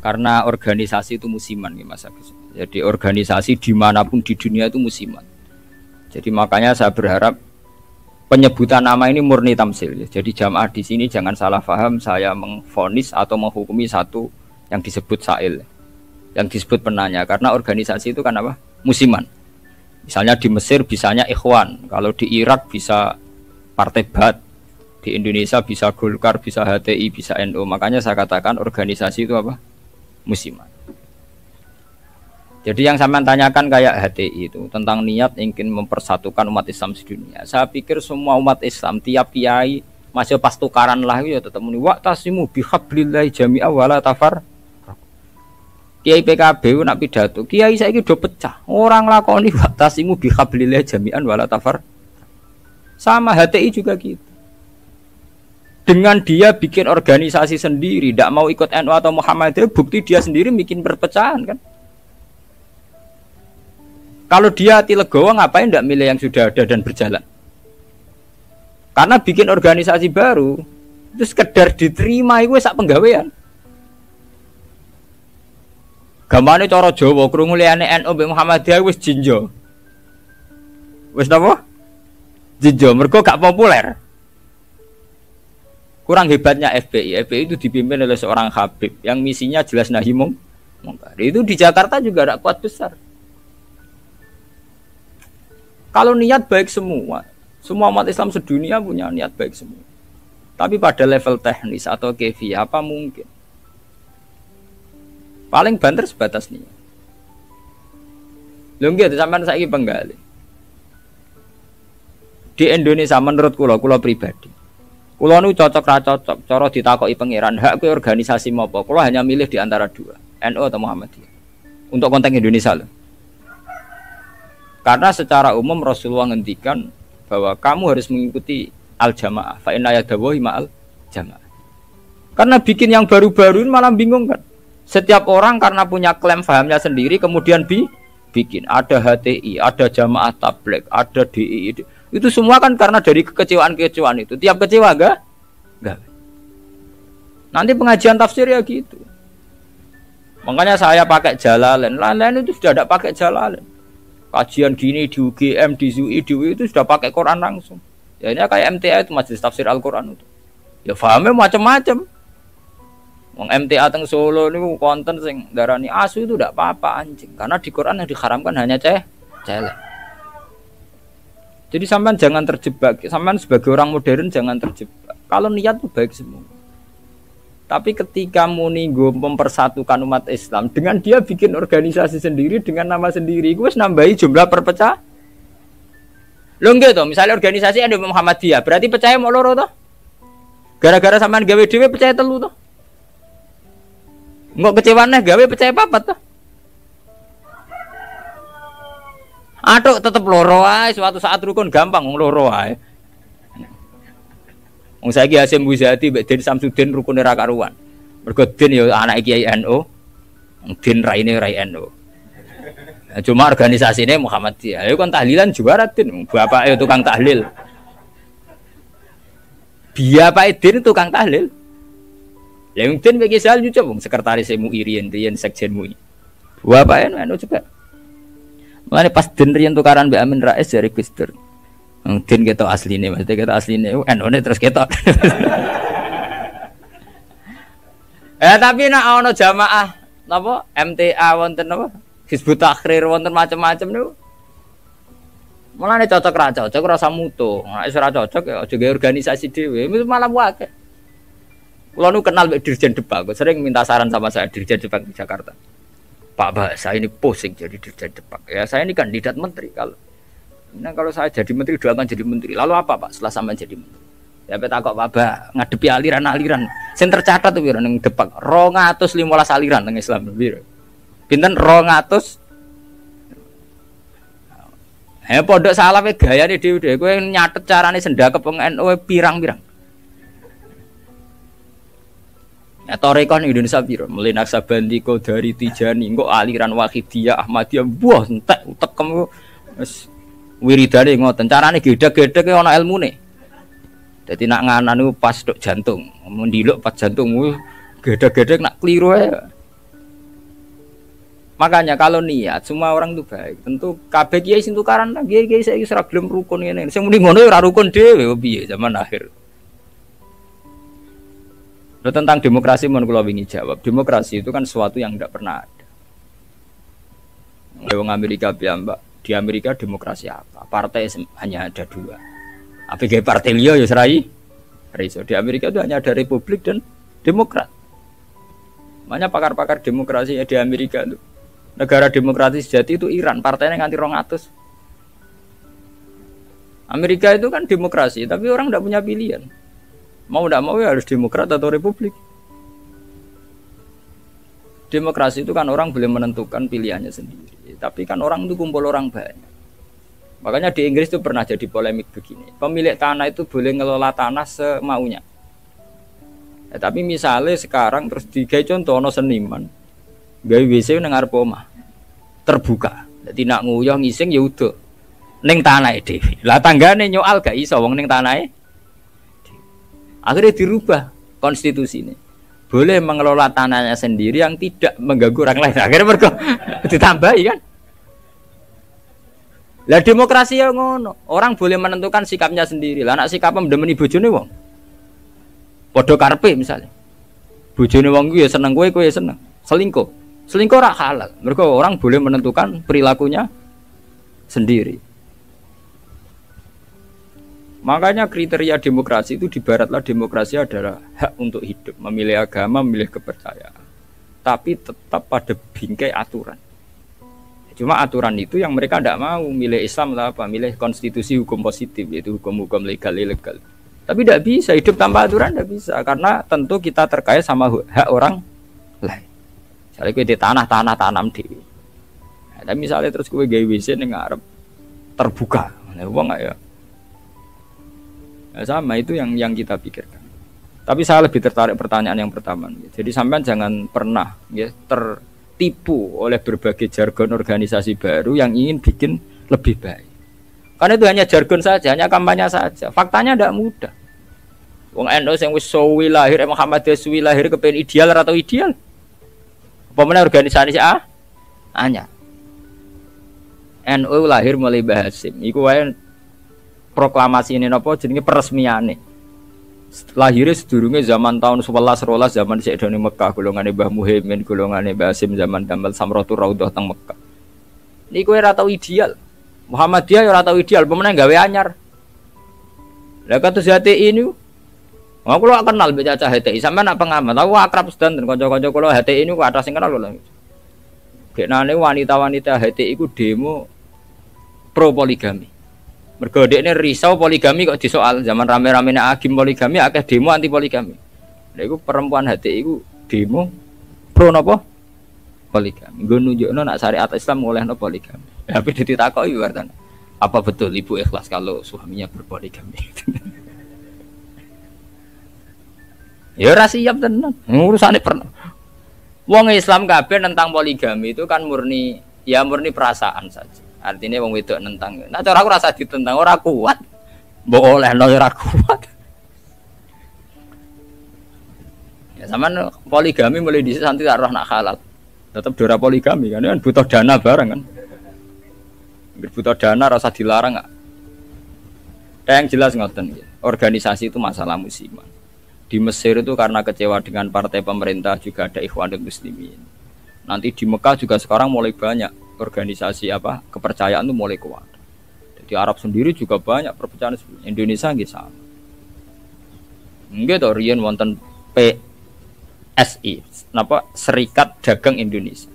Karena organisasi itu musiman ya Mas Agus. Jadi organisasi dimanapun di dunia itu musiman. Jadi makanya saya berharap penyebutan nama ini murni tamsil ya. Jadi jamaah di sini jangan salah paham saya mengvonis atau menghukumi satu yang disebut sa'il, yang disebut penanya. Karena organisasi itu kan apa? Musiman. Misalnya di Mesir bisanya Ikhwan, kalau di Irak bisa Partai Ba'ath, di Indonesia bisa Golkar, bisa HTI, bisa NU. Makanya saya katakan organisasi itu apa? Musiman. Jadi yang saya tanyakan kayak HTI itu tentang niat ingin mempersatukan umat Islam sedunia. Saya pikir semua umat Islam tiap kiai masih pas tukaran lah ya tetap muni waqtasimu bihablillahi jami'a wala tafar. Kiai PKB nak pidato, kiai saiki do pecah. Orang lakoni waqtasimu bihablillahi jami'an wala tafar. Sama HTI juga gitu. Dengan dia bikin organisasi sendiri, tidak mau ikut NU atau Muhammadiyah, bukti dia sendiri bikin perpecahan kan. Kalau dia hati legowo ngapain tidak milih yang sudah ada dan berjalan? Karena bikin organisasi baru, itu sekedar diterima itu sak penggawean. Gamane cara Jawa krungu liyane NU mbek Muhammadiyah wis jinjo. Wis napa? Jinjo, mergo gak populer. Kurang hebatnya FPI. FPI itu dipimpin oleh seorang Habib yang misinya jelas nahi mungkar. Itu di Jakarta juga ada kuat besar. Kalau niat baik semua umat Islam sedunia punya niat baik semua. Tapi pada level teknis atau kefi apa mungkin? Paling banter sebatas niat. Lho nggih sampean saiki penggali. Di Indonesia menurut kula pribadi. Kula nu cocok ra cocok, cara ditakoki pangeran, hak kowe organisasi mopo? Kula hanya milih di antara dua, NU atau Muhammadiyah. Untuk konteks Indonesia loh. Karena secara umum Rasulullah ngendikan bahwa kamu harus mengikuti al-jamaah, fa inna yadawahi ma'al jamaah. Karena bikin yang baru-baru ini malah bingung kan. Setiap orang karena punya klaim fahamnya sendiri kemudian bikin ada HTI, ada jamaah tabligh, ada DI. Itu semua kan karena dari kekecewaan itu. Tiap kecewa enggak? Nanti pengajian tafsir ya gitu. Makanya saya pakai Jalalain. Lain-lain itu sudah tidak pakai Jalalain. Kajian gini di UGM, di ZUI, di UI itu sudah pakai Quran langsung. Ya ini kayak MTA itu Majelis Tafsir Al-Quran itu. Ya fahamnya macam-macam. Wong MTA teng Solo niku konten sing darani asu itu tidak apa-apa anjing. Karena di Quran yang diharamkan hanya celek. Jadi sampean jangan terjebak, sampean sebagai orang modern jangan terjebak. Kalau niat itu baik semua. Tapi ketika muni nggo mempersatukan umat Islam dengan dia bikin organisasi sendiri dengan nama sendiri, gue nambahi jumlah perpecah. Lho nggih to, misalnya organisasi NU Muhammadiyah, berarti percaya mau loro to? Gara-gara sampean gawe dhewe percaya telu to? Engko kecewane gawe percaya papat to? Atuk tetep loro ae, suatu saat rukun gampang wong loro ae. Wong saiki Hasyim Muzadi mbek Den Samsudin rukune ra karuan. Mergo Den ya anake Kiai NU, Den raine rai NU. Cuma organisasine Muhammadiyah. Ayo kan tahlilan juara Den, bapake tukang tahlil. Bapake Den tukang tahlil. Lah yang Den iki sal nyucup wong sekretaris MUI riyen sekjen MUI. Bapake NU coba. Mulane pas Den riyen tukaran mbek Amin Rais dari Gus Dur. Den ketok asline, maksudnya ketok asline NU-ne terus ketok. Tapi nek ana jamaah napa MTA wonten napa Hizbut Tahrir wonten macam-macam niku. Mulane cocok ra cocok ora usah mutu. Nek wis ora cocok ya aja gawe organisasi dhewe, itu malah wae. Kula nu kenal mbek Dirjen Depak, sering minta saran sama saya Dirjen Depak di Jakarta. Pak Bah, saya ini pusing jadi Dirjen Depak. Ya saya ini kandidat menteri kalau saya jadi menteri doakan jadi menteri. Lalu apa Pak setelah sampean jadi menteri? Ya petakok Pak Bah ngadepi aliran-aliran. Sing tercatat tuh piro ning Depak 215 aliran nang Islam piro. Pinten 200. Pondok salaf e gayane dhewe-dhewe kowe nyatet carane sendakep wong NU pirang-pirang. Ya tarekon Indonesia piro? Mulai Naksabandi Qadari Tijani engko aliran Wahidiyah Ahmadiyah buah entek utekem wis wiridane ngoten. Carane gedhe-gedhe ki ana ilmune. Dadi nak nganan niku pas tok jantung, mendiluk pas jantung gedhe-gedhe nak kliru ae. Makanya kalau niat semua orang itu baik. Tentu kabeh kiai sing tukaran ta kiai saiki ora gelem rukun ngene. Sing muni ngono ora rukun dhewe piye zaman akhir. Lalu tentang demokrasi mohon kula wingi jawab. Demokrasi itu kan sesuatu yang tidak pernah ada. Wong Amerika piyambak, di Amerika demokrasi apa? Partai hanya ada dua. Apa kayak partai liya ya serai? Reiso. Di Amerika itu hanya ada Republik dan Demokrat. Makanya pakar-pakar demokrasi di Amerika itu negara demokratis sejati itu Iran, partainya nganti 200. Amerika itu kan demokrasi, tapi orang tidak punya pilihan. Mau tidak mau ya harus Demokrat atau Republik. Demokrasi itu kan orang boleh menentukan pilihannya sendiri. Tapi kan orang itu kumpul orang banyak. Makanya di Inggris itu pernah jadi polemik begini. Pemilik tanah itu boleh ngelola tanah semaunya. Ya, tapi misalnya sekarang terus digawe contoh ono seniman. Gawe WC nang ngarep omah. Terbuka. Dadi nak nguyah ngising ya udah. Ning tanahe dhewe. Lah tanggane nyoal gak iso wong ning tanahe. Akhirnya dirubah konstitusi ini. Boleh mengelola tanahnya sendiri yang tidak mengganggu orang lain. Akhirnya mereka ditambahi kan. Lah demokrasi ya ngono. Orang boleh menentukan sikapnya sendiri. Lah anak sikapnya mendemeni bojone wong. Padha karepe misalnya. Bojone wong ku ya seneng kowe ya seneng. Selingkuh. Selingkuh ora halal. Mergo orang boleh menentukan perilakunya sendiri. Makanya kriteria demokrasi itu di baratlah demokrasi adalah hak untuk hidup, memilih agama, memilih kepercayaan. Tapi tetap pada bingkai aturan. Cuma aturan itu yang mereka tidak mau, milih Islam atau apa, milih konstitusi hukum positif, yaitu hukum-hukum legal, ilegal. Tapi tidak bisa, hidup tanpa aturan tidak bisa, karena tentu kita terkait sama hak orang lain. Misalnya gue di tanah tanam di. Nah, tapi misalnya terus gue gawe WC ning ngarep terbuka, wong nggak ya? Nah, sama itu yang kita pikirkan. Tapi saya lebih tertarik pertanyaan yang pertama. Jadi sampean jangan pernah ya, tertipu oleh berbagai jargon organisasi baru yang ingin bikin lebih baik. Karena itu hanya jargon saja, hanya kampanye saja. Faktanya tidak mudah. Wong NU sing wis suwi lahir, Muhammadiyah suwi lahir kepen ideal atau ideal? Apa meneh organisasi anyar. NU lahir mulai Mbah Hasyim. Iku wae proklamasi ini napa jenenge peresmiane. Lahirnya sedurunge zaman tahun 11 rolas zaman Sayyidina Mekah golongane Mbah Muhaimin golongane Mbah Hasyim zaman Damal Samratul Raudhah teng Mekah. Niku ora tau ideal. Muhammadiyah ora tau ideal, pemenang gawe anyar. Lah kados HTI ini aku lo kenal mbek cacah HTI sampean nak pengamat. Aku akrab sedanten kanca-kanca kula HTI ini ku atas sing kenal lho. Genane wanita-wanita HTI ku demo pro poligami. Mergo dekne risau poligami kok disoal zaman rame-rame nek agim poligami akeh demo anti poligami. Lha iku perempuan hati iku demo pro napa? Poligami. Nggo nunjukno nek syariat Islam ngolehno poligami. Tapi ditakoki wartan. Apa betul ibu ikhlas kalau suaminya berpoligami? Ya ora siap tenan. Urusane pernah. Wong Islam kabeh tentang poligami itu kan murni perasaan saja. Artinya wong wedok nentang. Nah cara aku rasa ditentang ora kuat. Mbok olehno ora kuat. Ya sampean poligami mulai dhisik santi tak roh nak halal. Tetep dora poligami kan butuh dana bareng kan. Butuh dana rasa dilarang enggak. Yang jelas ngoten ya. Organisasi itu masalah musiman. Di Mesir itu karena kecewa dengan partai pemerintah juga ada Ikhwanul Muslimin. Nanti di Mekah juga sekarang mulai banyak organisasi kepercayaan itu mulai kuat. Jadi Arab sendiri juga banyak perpecahan. Indonesia nggih sama. Nggih to riyen wonten PSI, Serikat Dagang Indonesia.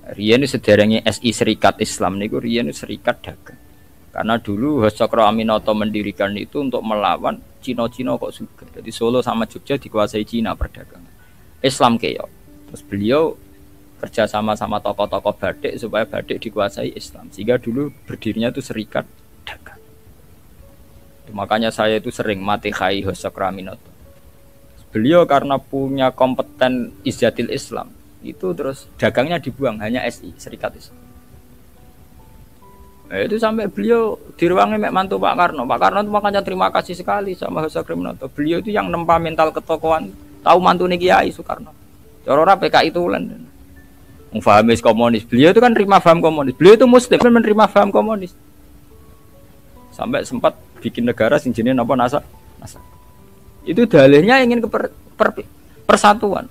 Riyen sederenge SI Serikat Islam niku riyen serikat dagang. Karena dulu Hasakro Aminoto mendirikan itu untuk melawan Cina-Cina kok juga. Jadi Solo sama Jogja dikuasai Cina perdagangan. Islam keok. Terus beliau kerja sama tokoh-tokoh batik supaya batik dikuasai Islam. Sehingga dulu berdirinya itu serikat dagang. Makanya saya itu sering mati khai Hasakro Aminoto. Beliau karena punya kompeten izzatil Islam, itu terus dagangnya dibuang, hanya SI, Serikat Islam. Nah, itu sampai beliau di ruangnya mek mantu Pak Karno. Pak Karno itu makanya terima kasih sekali sama Hasakro Aminoto. Beliau itu yang nempa mental ketokohan, tahu mantune Kiai Soekarno. Cara ora PKI itu ulen. Fahamis komunis. Beliau itu kan terima paham komunis. Beliau itu muslim menerima paham komunis. Sampai sempat bikin negara sing jenenge napa NASA. Itu dalihnya ingin ke persatuan.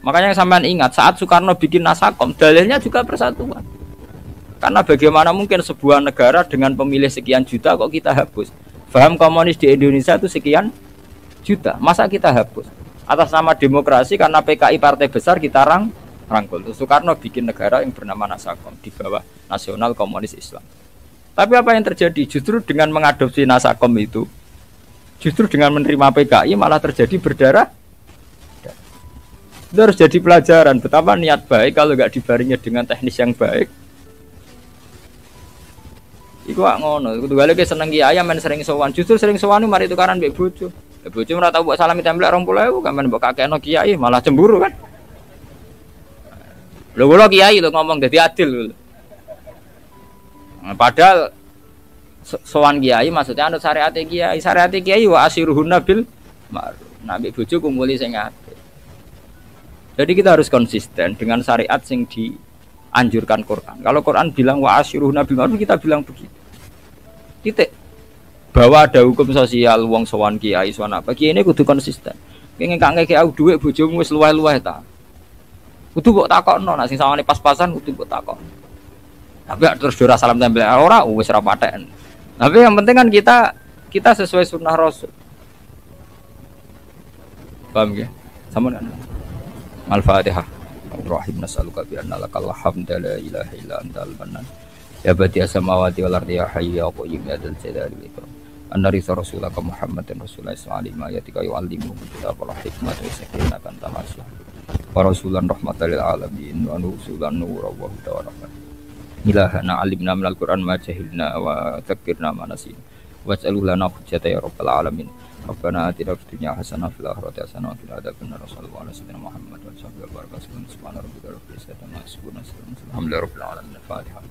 Makanya sampean ingat saat Soekarno bikin Nasakom, dalihnya juga persatuan. Karena bagaimana mungkin sebuah negara dengan pemilih sekian juta kok kita hapus? Paham komunis di Indonesia itu sekian juta. Masa kita hapus? Atas nama demokrasi karena PKI partai besar kita rangkul. Soekarno bikin negara yang bernama Nasakom di bawah Nasional Komunis Islam. Tapi apa yang terjadi? Justru dengan mengadopsi Nasakom itu, justru dengan menerima PKI malah terjadi berdarah. Itu harus jadi pelajaran betapa niat baik kalau nggak dibaringnya dengan teknis yang baik. Iku gak ngono, kudu gale ke seneng kiai men sering sowan. Justru sering sowan mari tukaran mbek bojo. Bojo ora tau mbok salami templek 20.000 gak men mbok kakekno kiai malah cemburu kan. Lho kula kiai lho ngomong dadi adil lho. Padahal sowan kiai maksudnya anut syariat kiai. Syariat kiai wa asiruhunna bil ma'ruf. Nah mbek bojo kumpuli sing apik. Jadi kita harus konsisten dengan syariat yang dianjurkan Quran. Kalau Quran bilang wa asyiruhunna bil ma'ruf, kita bilang begitu. Titik. Bahwa ada hukum sosial wong sowan kiai sowan apa. Kiai ini kudu konsisten. Pengen kang ngekek aku dhuwit bojomu wis luweh-luweh ta. Kudu mbok takokno, nek sing sawane pas-pasan kudu mbok takokno. Tapi terus ora salam tempel ora wis ora paten. Tapi yang penting kan kita sesuai sunnah Rasul. Paham ya? Sama kan? Al-Fatihah. Ar-Rahim nas'aluka bi anna lakal hamda la ilaha illa antal mannan. Ya badi'as samawati wal ardi ya hayyu ya qayyum ya dzal jalali wal ikram. Anna rasulaka Muhammadin rasulullah sallallahu alaihi wa yu'allimu kitab wal hikmah wa sakina kan tamasya. Wa rasulan rahmatan lil alamin wa nusulan nur wa huda wa rahmat. Ilahana alimna minal Qur'an ma jahilna wa dzakirna ma nasina. Waj'alhu lana hujjatan ya rabbal alamin. Rabbana atina fid dunya hasanah fil akhirati hasanah wa qina adzabannar. Sallallahu alaihi wasallam Muhammad wa sahbihi wa barakatuh. Subhana rabbika rabbil izzati amma yasifun. Alhamdulillahi rabbil alamin. Al-Fatihah.